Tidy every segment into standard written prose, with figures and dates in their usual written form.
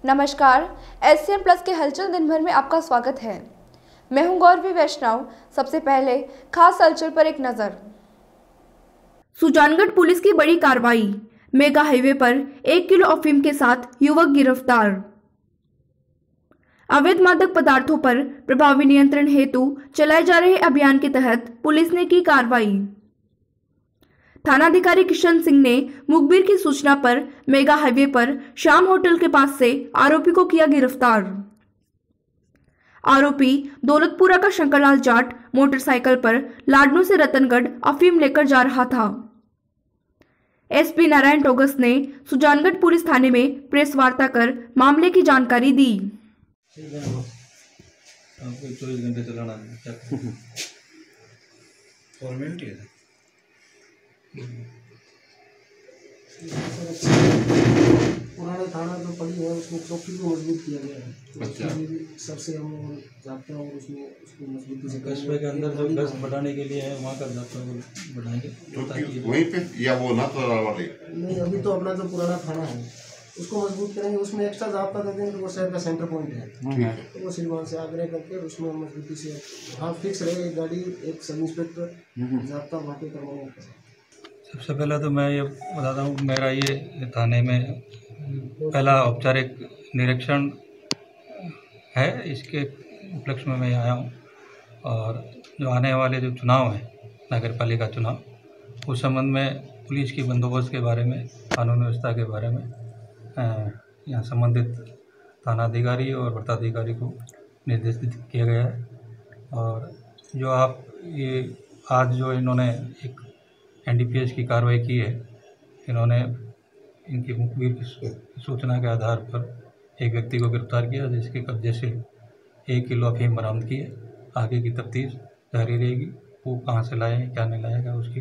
नमस्कार, SCM plus के हलचल दिन भर में आपका स्वागत है। मैं हूं गौरवी वैष्णव। सबसे पहले खास हलचल पर एक नजर। सुजानगढ़ पुलिस की बड़ी कार्रवाई, मेगा हाईवे पर 1 किलो अफीम के साथ युवक गिरफ्तार। अवैध मादक पदार्थों पर प्रभावी नियंत्रण हेतु चलाए जा रहे अभियान के तहत पुलिस ने की कार्रवाई। थानाधिकारी किशन सिंह ने मुखबिर की सूचना पर मेगा हाईवे पर शाम होटल के पास से आरोपी को किया गिरफ्तार। आरोपी दौलतपुरा का शंकरलाल जाट मोटरसाइकिल पर लाडनू से रतनगढ़ अफीम लेकर जा रहा था। SP नारायण टोगस ने सुजानगढ़ पुलिस थाने में प्रेस वार्ता कर मामले की जानकारी दी। 24 घंटे चलाना है फॉर्मेलिटी है। पुराना थाना जो पड़ी है उसमें चौकी को मजबूत किया गया है। अच्छा। सबसे हम जाते हैं और उसमें उसको मजबूती से कस्बे के अंदर जो गश्त बढ़ाने के लिए है वहाँ का जाता है बढ़ाएंगे ताकि वहीं पे या वो ना तो वाले नहीं, अभी तो अपना जो पुराना थाना है उसको मजबूत करेंगे। उसमें एक्स्ट्रा जाब्ता दे देंगे। वो शहर का सेंटर पॉइंट है तो वो सिलवान से आग्रह करके उसमें मजबूती से हाँ फिक्स रहे एक गाड़ी एक सब इंस्पेक्टर जाब्ता वाकई करवाना। सबसे पहले तो मैं ये बताता हूँ, मेरा ये थाने में पहला औपचारिक निरीक्षण है। इसके उपलक्ष्य में मैं आया हूँ और जो आने वाले जो चुनाव हैं नगर पालिका चुनाव, उस संबंध में पुलिस की बंदोबस्त के बारे में, कानून व्यवस्था के बारे में यहाँ संबंधित थानाधिकारी और वृत्ताधिकारी को निर्देशित किया गया है। और जो आप ये आज जो इन्होंने एक NDPS की कार्रवाई की है, इन्होंने इनकी मुखबिर की सूचना के आधार पर एक व्यक्ति को गिरफ्तार किया जिसके कब्जे से 1 किलो अफीम बरामद की है। आगे की तफ्तीश जारी रहेगी। वो कहाँ से लाए हैं क्या नहीं लाएगा उसकी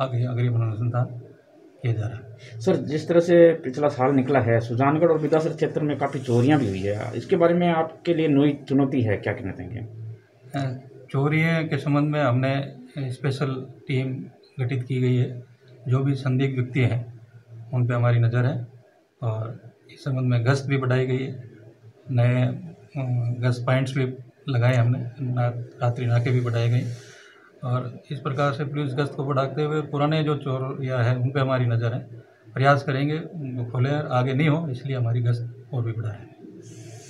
आगे अग्रिम अनुसंधान किया जा रहा है। सर, जिस तरह से पिछला साल निकला है, सुजानगढ़ और बिदासर क्षेत्र में काफ़ी चोरियां भी हुई है, इसके बारे में आपके लिए नई चुनौती है, क्या कहना चाहेंगे? चोरियों के संबंध में हमने स्पेशल टीम गठित की गई है। जो भी संदिग्ध व्यक्ति हैं उन पे हमारी नज़र है और इस संबंध में गश्त भी बढ़ाई गई है। नए गश्त पॉइंट्स भी लगाए हमने, रात्रि नाके भी बढ़ाए गए और इस प्रकार से पुलिस गश्त को बढ़ाते हुए पुराने जो चोरियाँ हैं उन पे हमारी नज़र है। प्रयास करेंगे उनको खोलें, आगे नहीं हो, इसलिए हमारी गश्त और भी बढ़ाएं।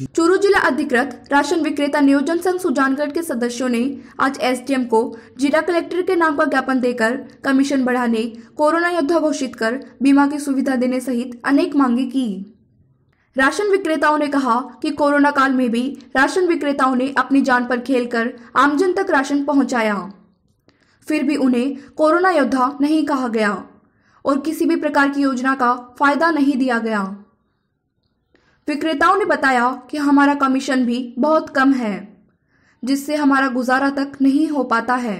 चूरू जिला अधिकृत राशन विक्रेता नियोजन संघ सुजानगढ़ के सदस्यों ने आज SDM को जिला कलेक्टर के नाम पर ज्ञापन देकर कमीशन बढ़ाने, कोरोना योद्धा घोषित कर बीमा की सुविधा देने सहित अनेक मांगे की। राशन विक्रेताओं ने कहा कि कोरोना काल में भी राशन विक्रेताओं ने अपनी जान पर खेलकर आमजन तक राशन पहुंचाया, फिर भी उन्हें कोरोना योद्धा नहीं कहा गया और किसी भी प्रकार की योजना का फायदा नहीं दिया गया। विक्रेताओं ने बताया कि हमारा कमीशन भी बहुत कम है, जिससे हमारा गुजारा तक नहीं हो पाता है।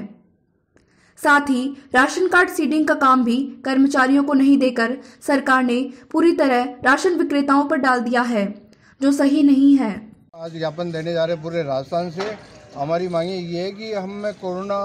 साथ ही राशन कार्ड सीडिंग का काम भी कर्मचारियों को नहीं देकर सरकार ने पूरी तरह राशन विक्रेताओं पर डाल दिया है, जो सही नहीं है। आज ज्ञापन देने जा रहे पूरे राजस्थान से। हमारी मांगे ये है कि हम कोरोना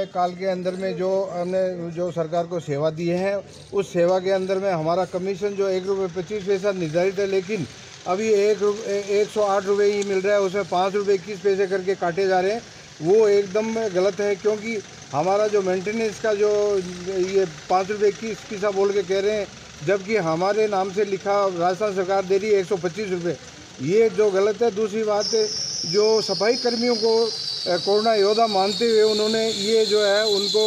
काल के अंदर में जो हमने जो सरकार को सेवा दी है, उस सेवा के अंदर में हमारा कमीशन जो 1 रुपये 25 पैसा निर्धारित है, लेकिन अभी 108 रुपये ही मिल रहा है। उसमें 5 रुपये 21 पैसे करके काटे जा रहे हैं। वो एकदम गलत है, क्योंकि हमारा जो मेंटेनेंस का जो ये 5 रुपये 21 पैसा बोल के कह रहे हैं, जबकि हमारे नाम से लिखा राजस्थान सरकार दे रही है 125 रुपये। ये जो गलत है। दूसरी बात, जो सफाई कर्मियों को कोरोना योद्धा मानते हुए उन्होंने ये जो है उनको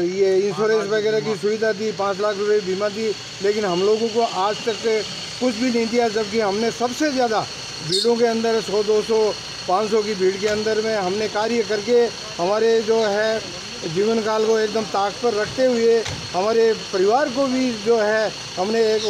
ये इंश्योरेंस वगैरह की सुविधा दी, 5 लाख रुपए बीमा दी, लेकिन हम लोगों को आज तक कुछ भी नहीं दिया। जबकि हमने सबसे ज़्यादा भीड़ों के अंदर 100, 200, 500 की भीड़ के अंदर में हमने कार्य करके हमारे जो है जीवन काल को एकदम ताक पर रखते हुए हमारे परिवार को भी जो है हमने एक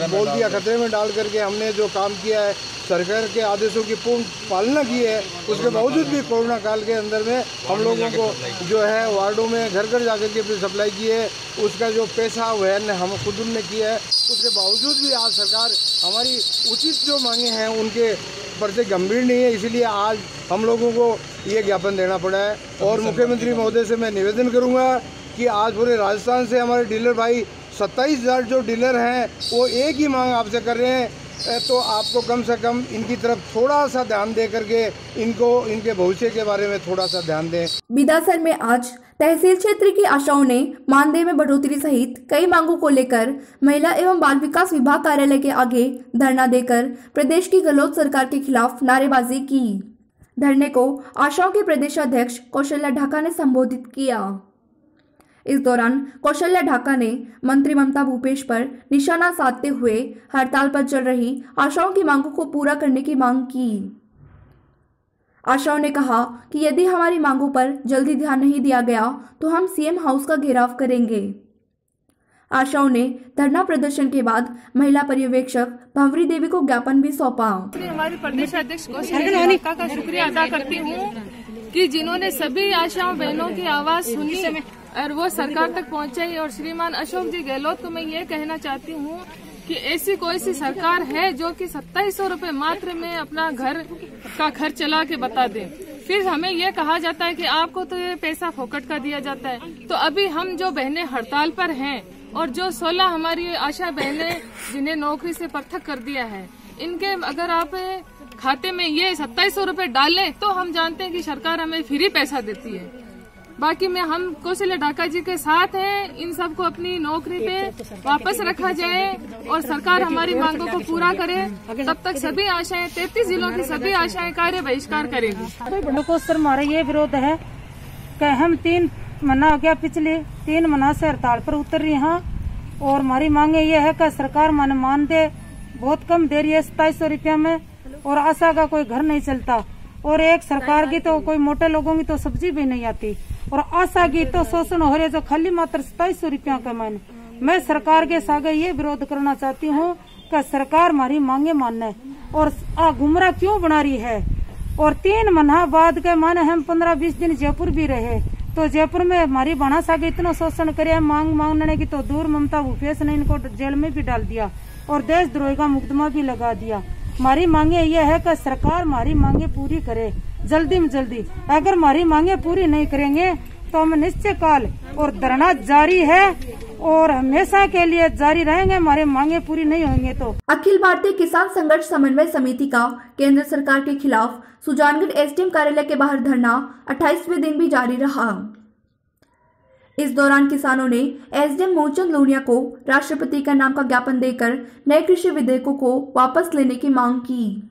बोल दिया खतरे में डाल करके हमने जो काम किया है, सरकार के आदेशों की पूर्ण पालना की है। उसके बावजूद भी कोरोना काल के अंदर में हम लोगों को जो है वार्डों में घर घर जाकर के भी सप्लाई की है। उसका जो पैसा वह हम खुद ने किया है। उसके बावजूद भी आज सरकार हमारी उचित जो मांगे हैं उनके प्रति गंभीर नहीं है। इसीलिए आज हम लोगों को ये ज्ञापन देना पड़ा है। और मुख्यमंत्री महोदय से मैं निवेदन करूँगा कि आज पूरे राजस्थान से हमारे डीलर भाई 27,000 जो डीलर हैं वो एक ही मांग आपसे कर रहे हैं तो आपको कम से कम इनकी तरफ थोड़ा सा ध्यान दे करके इनको इनके भविष्य के बारे में थोड़ा सा ध्यान दें। बिदासर में आज तहसील क्षेत्र की आशाओं ने मानदेय में बढ़ोतरी सहित कई मांगों को लेकर महिला एवं बाल विकास विभाग कार्यालय के आगे धरना देकर प्रदेश की गहलोत सरकार के खिलाफ नारेबाजी की। धरने को आशाओं के प्रदेश अध्यक्ष कौशल्या ढाका ने संबोधित किया। इस दौरान कौशल्या ढाका ने मंत्री ममता भूपेश पर निशाना साधते हुए हड़ताल पर चल रही आशाओं की मांगों को पूरा करने की मांग की। आशाओं ने कहा कि यदि हमारी मांगों पर जल्दी ध्यान नहीं दिया गया तो हम सीएम हाउस का घेराव करेंगे। आशाओं ने धरना प्रदर्शन के बाद महिला पर्यवेक्षक भंवरी देवी को ज्ञापन भी सौंपा। हमारे प्रदेश अध्यक्ष कौशल्या ढाका का शुक्रिया अदा करती हूँ कि जिन्होंने सभी आशाओं बहनों की आवाज सुनी और वो सरकार तक पहुँचाई। और श्रीमान अशोक जी गहलोत को मैं ये कहना चाहती हूँ कि ऐसी कोई सी सरकार है जो कि 2700 रुपए मात्र में अपना घर का खर्च चला के बता दे। फिर हमें ये कहा जाता है कि आपको तो ये पैसा फोकट का दिया जाता है। तो अभी हम जो बहनें हड़ताल पर हैं और जो 16 हमारी आशा बहनें जिन्हें नौकरी से पृथक कर दिया है, इनके अगर आप खाते में ये 2700 रुपए डालें तो हम जानते हैं कि सरकार हमें फ्री पैसा देती है। बाकी में हम कौशल्या ढाका जी के साथ हैं। इन सबको अपनी नौकरी पे वापस रखा जाए और सरकार हमारी मांगों को पूरा करे। तब तक सभी आशाएं 33 जिलों की सभी आशाएं कार्य बहिष्कार करेगी। को सर हमारा ये विरोध है कि हम 3 महीना हो गया, पिछले 3 महीना से हड़ताल पर उतर रही हैं और हमारी मांगे ये है कि सरकार मान दे। बहुत कम दे रही है 2700 रुपया में और आशा का कोई घर नहीं चलता और एक सरकार की तो कोई मोटे लोगों की तो सब्जी भी नहीं आती और आशा की तो शोषण हो रहे जो खाली मात्र 2700 रुपया का मैं सरकार के आगे ये विरोध करना चाहती हूँ कि सरकार हमारी मांगे माने और गुमराह क्यों बना रही है। और 3 महीना बाद के माने हम 15-20 दिन जयपुर भी रहे तो जयपुर में हमारी बना सागे इतना शोषण करे मांगने की तो दूर ममता भूपेश ने इनको जेल में भी डाल दिया और देशद्रोही का मुकदमा भी लगा दिया। हमारी मांगे ये है कि सरकार हमारी मांगे पूरी करे जल्दी में जल्दी। अगर हमारी मांगे पूरी नहीं करेंगे तो हम निश्चय काल और धरना जारी है और हमेशा के लिए जारी रहेंगे। हमारे मांगे पूरी नहीं होंगे तो अखिल भारतीय किसान संघर्ष समन्वय समिति का केंद्र सरकार के खिलाफ सुजानगढ़ एसडीएम कार्यालय के बाहर धरना 28वें दिन भी जारी रहा। इस दौरान किसानों ने एसडीएम मूलचंद लोनिया को राष्ट्रपति का नाम का ज्ञापन देकर नए कृषि विधेयकों को वापस लेने की मांग की।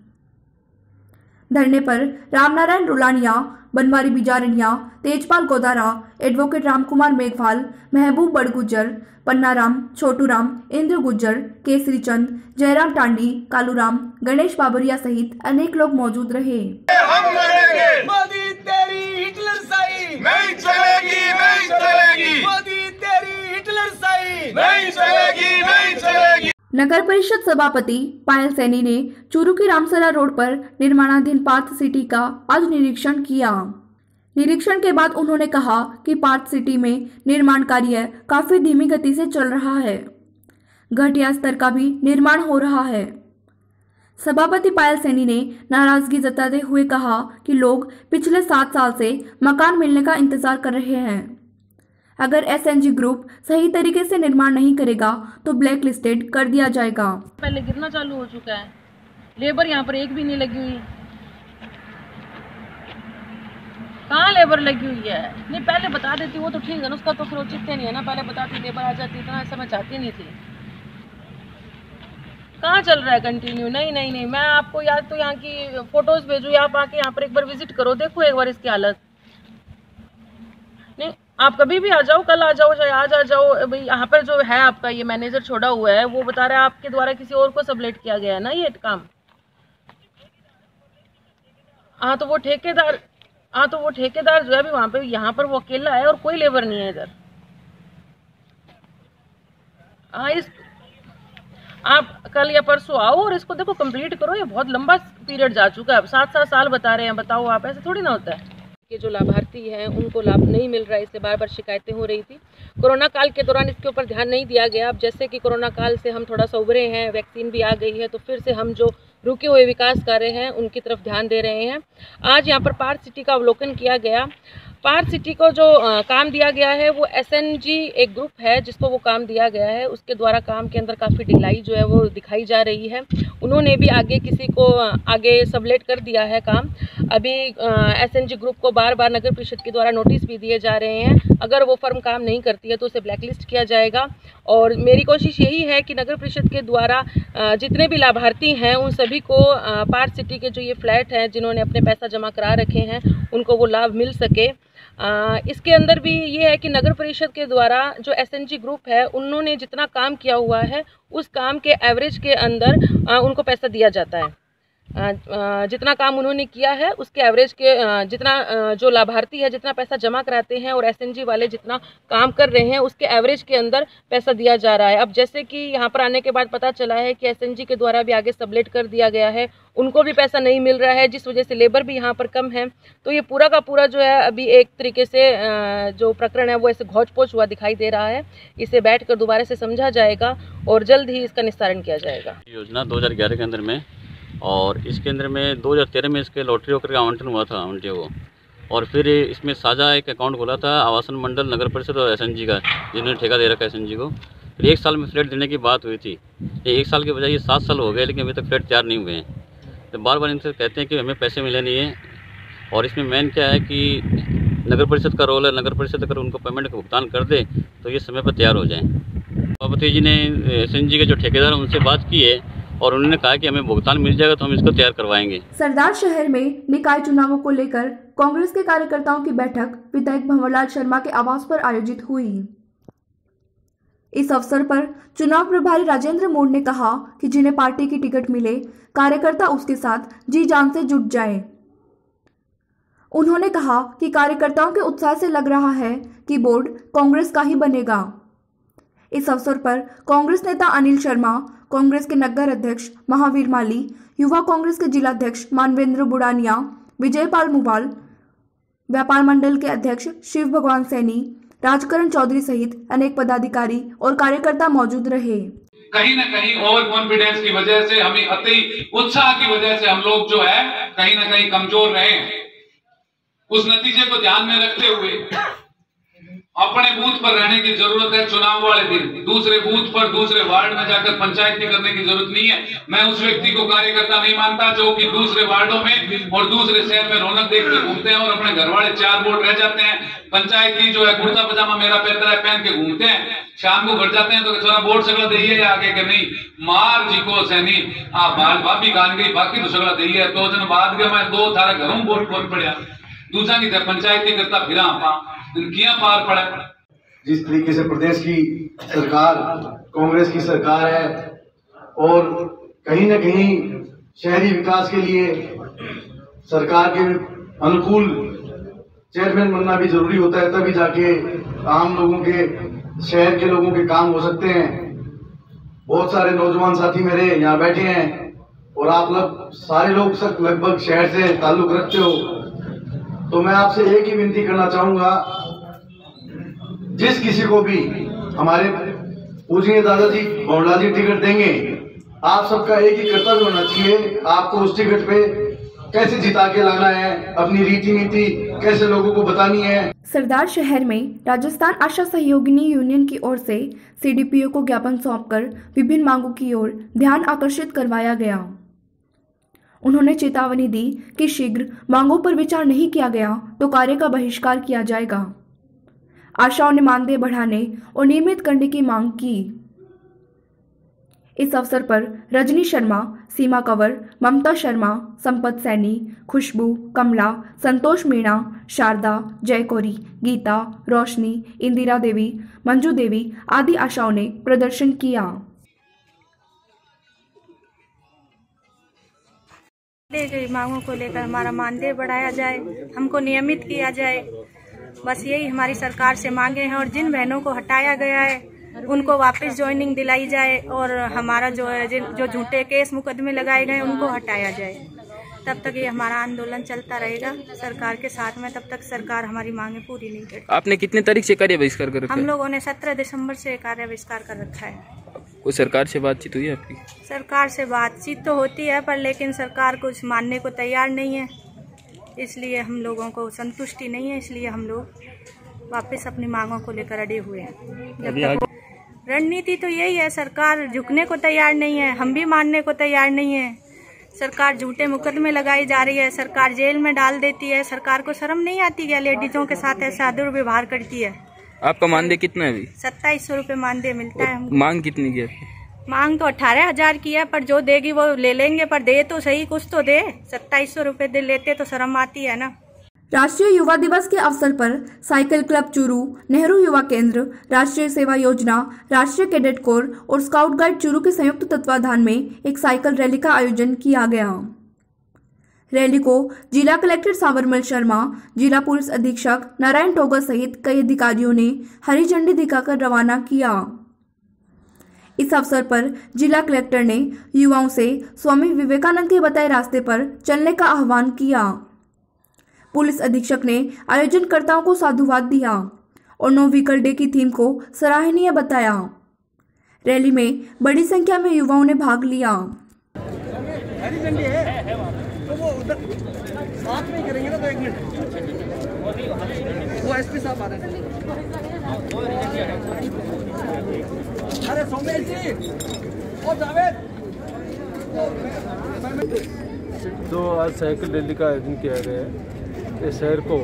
धरने पर रामनारायण रुलानिया, बनवारी बिजारनिया, तेजपाल गोदारा, एडवोकेट रामकुमार मेघवाल, महबूब बड़गुजर, पन्नाराम, छोटूराम, इंद्र गुज्जर, केसरी चंद, जयराम टांडी, कालूराम, गणेश बाबरिया सहित अनेक लोग मौजूद रहे। हम लड़ेंगे। मोदी तेरी हिटलरशाही नहीं चलेगी, नहीं चलेगी। मोदी तेरी हिटलरशाही नहीं चलेगी, नहीं चलेगी। नगर परिषद सभापति पायल सैनी ने चूरू की रामसरा रोड पर निर्माणाधीन पार्थ सिटी का आज निरीक्षण किया। निरीक्षण के बाद उन्होंने कहा कि पार्थ सिटी में निर्माण कार्य काफी धीमी गति से चल रहा है, घटिया स्तर का भी निर्माण हो रहा है। सभापति पायल सैनी ने नाराजगी जताते हुए कहा कि लोग पिछले 7 साल से मकान मिलने का इंतजार कर रहे हैं। अगर एसएनजी ग्रुप सही तरीके से निर्माण नहीं करेगा तो ब्लैक लिस्टेड कर दिया जाएगा। पहले गिरना चालू हो चुका है, लेबर यहाँ पर एक भी नहीं लगी हुई। कहाँ लेबर लगी हुई है? नहीं पहले बता देती वो तो ठीक है ना, उसका तो फिर औचित्य नहीं है ना। पहले बताती लेबर आ जाती, इतना ऐसा मैं चाहती नहीं थी। कहाँ चल रहा है कंटिन्यू? नहीं नहीं नहीं, मैं आपको या तो यहाँ की फोटोज भेजूँ, आप आके यहाँ पर एक बार विजिट करो, देखो एक बार इसकी हालत। नहीं आप कभी भी आ जाओ, कल आ जाओ, चाहे आज आ जाओ। भाई यहाँ पर जो है आपका ये मैनेजर छोड़ा हुआ है, वो बता रहा है आपके द्वारा किसी और को सबलेट किया गया है ना ये काम। हाँ तो वो ठेकेदार जो है अभी वहाँ पे, यहाँ पर वो अकेला है और कोई लेबर नहीं है इधर। हाँ आप कल या परसों आओ और इसको देखो कंप्लीट करो। ये बहुत लंबा पीरियड जा चुका है, अब 7-7 साल बता रहे हैं। बताओ आप, ऐसे थोड़ी ना होता है। कि जो लाभार्थी हैं उनको लाभ नहीं मिल रहा है, इससे बार बार शिकायतें हो रही थी। कोरोना काल के दौरान इसके ऊपर ध्यान नहीं दिया गया। अब जैसे कि कोरोना काल से हम थोड़ा सा उभरे हैं, वैक्सीन भी आ गई है, तो फिर से हम जो रुके हुए विकास कार्य हैं उनकी तरफ ध्यान दे रहे हैं। आज यहाँ पर पार्थ सिटी का अवलोकन किया गया। पार्क सिटी को जो काम दिया गया है वो SNG एक ग्रुप है जिसको वो काम दिया गया है, उसके द्वारा काम के अंदर काफ़ी ढिलाई जो है वो दिखाई जा रही है। उन्होंने भी आगे किसी को आगे सबलेट कर दिया है काम। अभी SNG ग्रुप को बार बार नगर परिषद के द्वारा नोटिस भी दिए जा रहे हैं, अगर वो फर्म काम नहीं करती है तो उसे ब्लैकलिस्ट किया जाएगा। और मेरी कोशिश यही है कि नगर परिषद के द्वारा जितने भी लाभार्थी हैं उन सभी को पार्क सिटी के जो ये फ्लैट हैं जिन्होंने अपने पैसा जमा करा रखे हैं उनको वो लाभ मिल सके। इसके अंदर भी ये है कि नगर परिषद के द्वारा जो SNG ग्रुप है उन्होंने जितना काम किया हुआ है उस काम के एवरेज के अंदर उनको पैसा दिया जाता है। जितना काम उन्होंने किया है उसके एवरेज के जितना जो लाभार्थी है जितना पैसा जमा कराते हैं और SNG वाले जितना काम कर रहे हैं उसके एवरेज के अंदर पैसा दिया जा रहा है। अब जैसे कि यहाँ पर आने के बाद पता चला है कि SNG के द्वारा भी आगे सबलेट कर दिया गया है, उनको भी पैसा नहीं मिल रहा है जिस वजह से लेबर भी यहाँ पर कम है। तो ये पूरा का पूरा जो है अभी एक तरीके से जो प्रकरण है वो ऐसे घोच पोच हुआ दिखाई दे रहा है। इसे बैठकर दोबारा से समझा जाएगा और जल्द ही इसका निस्तारण किया जाएगा। योजना 2011 के अंदर में और इसके अंदर में 2013 में इसके लॉटरी होकर का आवंटन हुआ था आवंटियों को, और फिर इसमें साझा एक अकाउंट खोला था आवासन मंडल नगर परिषद और SNG का, जिन्होंने ठेका दे रखा है SNG को। फिर 1 साल में फ्लैट देने की बात हुई थी, ये 1 साल के बजाय ये 7 साल हो गए लेकिन अभी तक फ्लैट तैयार नहीं हुए हैं। तो बार बार इनसे कहते हैं कि हमें पैसे मिले नहीं है। और इसमें मेन क्या है कि नगर परिषद का रोल है, नगर परिषद अगर उनको पेमेंट का भुगतान कर दे तो ये समय पर तैयार हो जाएँ। सभापति जी ने SNG के जो ठेकेदार हैं उनसे बात की है और उन्होंने कहा कि हमें भुगतान मिल जाएगा तो हम इसको तैयार करवाएंगे। सरदार शहर में निकाय चुनावों को लेकर कांग्रेस के कार्यकर्ताओं की बैठक विधायक भंवरलाल शर्मा के आवास पर आयोजित हुई। इस अवसर पर चुनाव प्रभारी राजेंद्र मोड़ ने कहा कि जिन्हें पार्टी की टिकट मिले कार्यकर्ता उसके साथ जी जान से जुट जाए। उन्होंने कहा कि कार्यकर्ताओं के उत्साह से लग रहा है कि बोर्ड कांग्रेस का ही बनेगा। इस अवसर पर कांग्रेस नेता अनिल शर्मा, कांग्रेस के नगर अध्यक्ष महावीर माली, युवा कांग्रेस के जिलाध्यक्ष मानवेंद्र बुड़ानिया, विजयपाल मुवाल, व्यापार मंडल के अध्यक्ष शिव भगवान सैनी, राजकरण चौधरी सहित अनेक पदाधिकारी और कार्यकर्ता मौजूद रहे। कहीं न कहीं ओवर कॉन्फिडेंस की वजह से, हमें अति उत्साह की वजह से हम लोग जो है कहीं न कहीं कमजोर रहे हैं। उस नतीजे को ध्यान में रखते हुए अपने बूथ पर रहने की जरूरत है। चुनाव वाले दिन दूसरे बूथ पर दूसरे वार्ड में जाकर पंचायती करने की जरूरत नहीं है। मैं उस व्यक्ति को कार्यकर्ता नहीं मानता जो कि दूसरे वार्डों में और दूसरे शहर में रौनक देखकर घूमते हैं और अपने घर वाले 4 वोट रह जाते हैं। पंचायती जो है कुर्ता पजामा मेरा पैतरा है पहन के घूमते हैं, शाम को घर जाते हैं तो थोड़ा वोट सगड़ा दे आगे के नहीं मार जी को सैनी भाभी गान गई बाकी तो सगड़ा दे तो जन बाद के मैं 2 थारा घरों वोट कौन पड़ा दूसरा की पंचायती करता फिर किया पार पड़ा। जिस तरीके से प्रदेश की सरकार कांग्रेस की सरकार है और कहीं न कहीं शहरी विकास के लिए सरकार के अनुकूल चेयरमैन बनना भी जरूरी होता है, तभी जाके आम लोगों के शहर के लोगों के काम हो सकते हैं। बहुत सारे नौजवान साथी मेरे यहाँ बैठे हैं और आप लोग सारे लोग सब लगभग शहर से ताल्लुक रखते हो, तो मैं आपसे एक ही विनती करना चाहूंगा, जिस किसी को भी हमारे पूजनीय दादाजी भंवरलाल जी टिकट देंगे, आप सबका एक ही कर्तव्य होना चाहिए, आपको उस टिकट पे कैसे जिता के लाना है, अपनी रीति नीति कैसे लोगों को बतानी है। सरदार शहर में राजस्थान आशा सहयोगिनी यूनियन की ओर से CDPO को ज्ञापन सौंपकर विभिन्न मांगों की ओर ध्यान आकर्षित करवाया गया। उन्होंने चेतावनी दी कि शीघ्र मांगों पर विचार नहीं किया गया तो कार्य का बहिष्कार किया जाएगा। आशाओं ने मानदेय बढ़ाने और नियमित करने की मांग की। इस अवसर पर रजनी शर्मा, सीमा कंवर, ममता शर्मा, संपत सैनी, खुशबू, कमला, संतोष मीणा, शारदा, जयकौरी, गीता, रोशनी, इंदिरा देवी, मंजू देवी आदि आशाओं ने प्रदर्शन किया। मांगों को लेकर हमारा मानदेय बढ़ाया जाए, हमको नियमित किया जाए, बस यही हमारी सरकार से मांगे हैं। और जिन बहनों को हटाया गया है उनको वापस ज्वाइनिंग दिलाई जाए और हमारा जो झूठे केस मुकदमे लगाए गए उनको हटाया जाए। तब तक ये हमारा आंदोलन चलता रहेगा सरकार के साथ में, तब तक सरकार हमारी मांगे पूरी नहीं करती। आपने कितने तारीख से कार्य बहिष्कार कर रखा है? हम लोगों ने 17 दिसंबर से कार्य बहिष्कार कर रखा है। कोई सरकार से बातचीत हुई है आपकी? सरकार से बातचीत तो होती है पर लेकिन सरकार कुछ मानने को तैयार नहीं है। इसलिए हम लोगों को संतुष्टि नहीं है, इसलिए हम लोग वापस अपनी मांगों को लेकर अड़े हुए हैं। रणनीति तो यही है, सरकार झुकने को तैयार नहीं है, हम भी मानने को तैयार नहीं है। सरकार झूठे मुकदमे लगाई जा रही है, सरकार जेल में डाल देती है। सरकार को शर्म नहीं आती क्या लेडीजों के साथ ऐसा दुर्व्यवहार करती है। आपका मानदेय कितना है अभी? 2700 रुपये मानदेय मिलता है हमको। मांग कितनी की है? मांग तो 18,000 की है, पर जो देगी वो ले लेंगे, पर दे तो सही, कुछ तो दे। 2700 रुपये दे लेते तो शर्म आती है ना। राष्ट्रीय युवा दिवस के अवसर पर साइकिल क्लब चूरू, नेहरू युवा केंद्र, राष्ट्रीय सेवा योजना, राष्ट्रीय कैडेट कोर और स्काउट गाइड चूरू के संयुक्त तत्वाधान में एक साइकिल रैली का आयोजन किया गया। रैली को जिला कलेक्टर सावरमल शर्मा, जिला पुलिस अधीक्षक नारायण टोगर सहित कई अधिकारियों ने हरी झंडी दिखाकर रवाना किया। इस अवसर पर जिला कलेक्टर ने युवाओं से स्वामी विवेकानंद के बताए रास्ते पर चलने का आह्वान किया। पुलिस अधीक्षक ने आयोजनकर्ताओं को साधुवाद दिया और नो व्हीकल डे की थीम को सराहनीय बताया। रैली में बड़ी संख्या में युवाओं ने भाग लिया। हरी झंडी है तो वो उधर साथ में करेंगे ना, तो 1 मिनट वो एसपी साहब आ रहे हैं। अरे सोमेश जी और जावेद, तो आज साइकिल रैली का आयोजन किया गया है। इस शहर को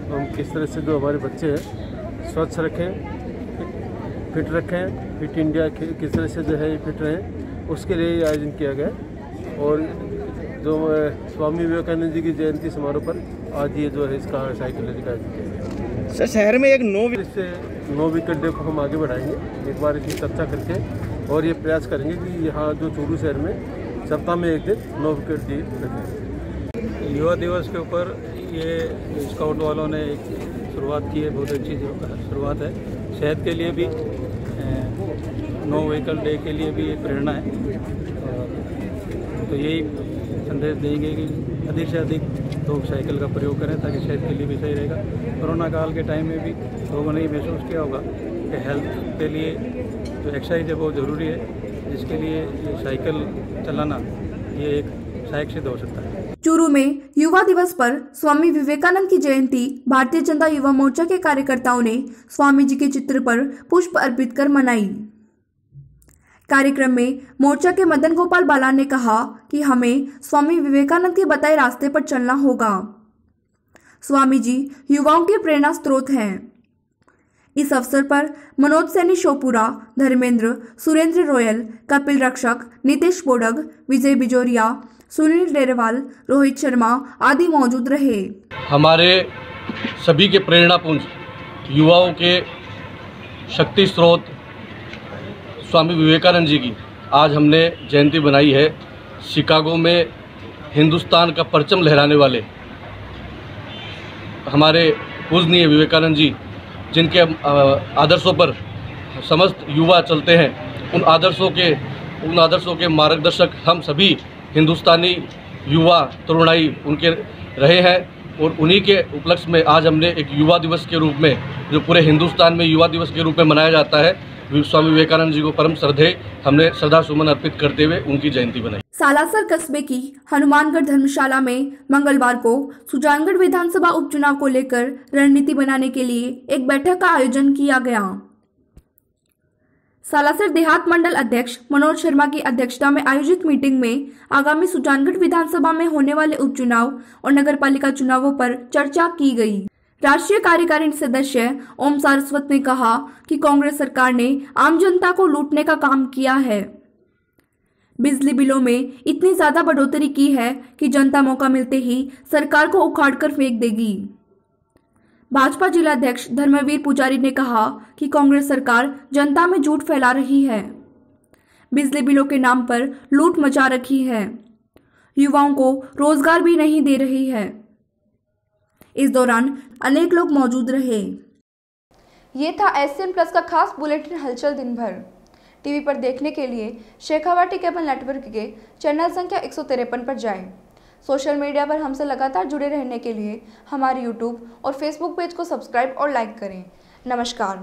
हम किस तरह से जो हमारे बच्चे हैं स्वच्छ रखें, फिट रखें, फिट इंडिया किस तरह से जो है ये फिट रहें, उसके लिए आयोजन किया गया। और जो स्वामी विवेकानंद जी की जयंती समारोह पर आज ये जो है इसका साइकिल रैली का आयोजन किया गया। सर शहर में एक नो व्हीकल डे को हम आगे बढ़ाएंगे, एक बार इसकी चर्चा करके, और ये प्रयास करेंगे कि यहाँ जो चूरू शहर में सप्ताह में एक दिन नो व्हीकल डे रखें। युवा दिवस के ऊपर ये स्काउट वालों ने एक शुरुआत की है, बहुत अच्छी शुरुआत है। शहर के लिए भी नो व्हीकल डे के लिए भी एक प्रेरणा है। तो यही संदेश देंगे कि अधिक से अधिक लोग साइकिल का प्रयोग करें, ताकि शहर के लिए भी सही रहेगा। कोरोना काल के टाइम में भी लोगों ने ये महसूस किया होगा कि हेल्थ के लिए जो एक्सरसाइज है बहुत ज़रूरी है, जिसके लिए ये साइकिल चलाना ये एक सहायक सिद्ध हो सकता है। चूरू में युवा दिवस पर स्वामी विवेकानंद की जयंती भारतीय जनता युवा मोर्चा के कार्यकर्ताओं ने स्वामी जी के चित्र पर पुष्प अर्पित कर मनाई। कार्यक्रम में मोर्चा के मदन गोपाल बालान ने कहा कि हमें स्वामी विवेकानंद के बताए रास्ते पर चलना होगा। स्वामी जी युवाओं के प्रेरणा स्रोत हैं। इस अवसर पर मनोज सैनी शोपुरा, धर्मेंद्र, सुरेंद्र रोयल, कपिल रक्षक, नितेश बोडग, विजय बिजोरिया, सुनील डेरेवाल, रोहित शर्मा आदि मौजूद रहे। हमारे सभी के प्रेरणापुंज युवाओं के शक्ति स्रोत स्वामी विवेकानंद जी की आज हमने जयंती बनाई है। शिकागो में हिंदुस्तान का परचम लहराने वाले हमारे पूजनीय विवेकानंद जी, जिनके आदर्शों पर समस्त युवा चलते हैं, उन आदर्शों के मार्गदर्शक हम सभी हिंदुस्तानी युवा तरुणाई उनके रहे हैं। और उन्हीं के उपलक्ष्य में आज हमने एक युवा दिवस के रूप में, जो पूरे हिंदुस्तान में युवा दिवस के रूप में मनाया जाता है, स्वामी विवेकानंद जी को परम श्रद्धेय हमने श्रद्धा सुमन अर्पित करते हुए उनकी जयंती बनाई। सालासर कस्बे की हनुमानगढ़ धर्मशाला में मंगलवार को सुजानगढ़ विधानसभा उपचुनाव को लेकर रणनीति बनाने के लिए एक बैठक का आयोजन किया गया। सालासर देहात मंडल अध्यक्ष मनोज शर्मा की अध्यक्षता में आयोजित मीटिंग में आगामी सुजानगढ़ विधानसभा में होने वाले उपचुनाव और नगरपालिका चुनावों पर चर्चा की गई। राष्ट्रीय कार्यकारिणी सदस्य ओम सारस्वत ने कहा कि कांग्रेस सरकार ने आम जनता को लूटने का काम किया है। बिजली बिलों में इतनी ज्यादा बढ़ोतरी की है कि जनता मौका मिलते ही सरकार को उखाड़कर फेंक देगी। भाजपा जिलाध्यक्ष धर्मवीर पुजारी ने कहा कि कांग्रेस सरकार जनता में झूठ फैला रही है, बिजली बिलों के नाम पर लूट मचा रखी है, युवाओं को रोजगार भी नहीं दे रही है। इस दौरान अनेक लोग मौजूद रहे। ये था एसएन प्लस का खास बुलेटिन हलचल दिन भर। टीवी पर देखने के लिए शेखावाटी केबल नेटवर्क के चैनल संख्या 153 पर जाएं। सोशल मीडिया पर हमसे लगातार जुड़े रहने के लिए हमारे यूट्यूब और फेसबुक पेज को सब्सक्राइब और लाइक करें। नमस्कार।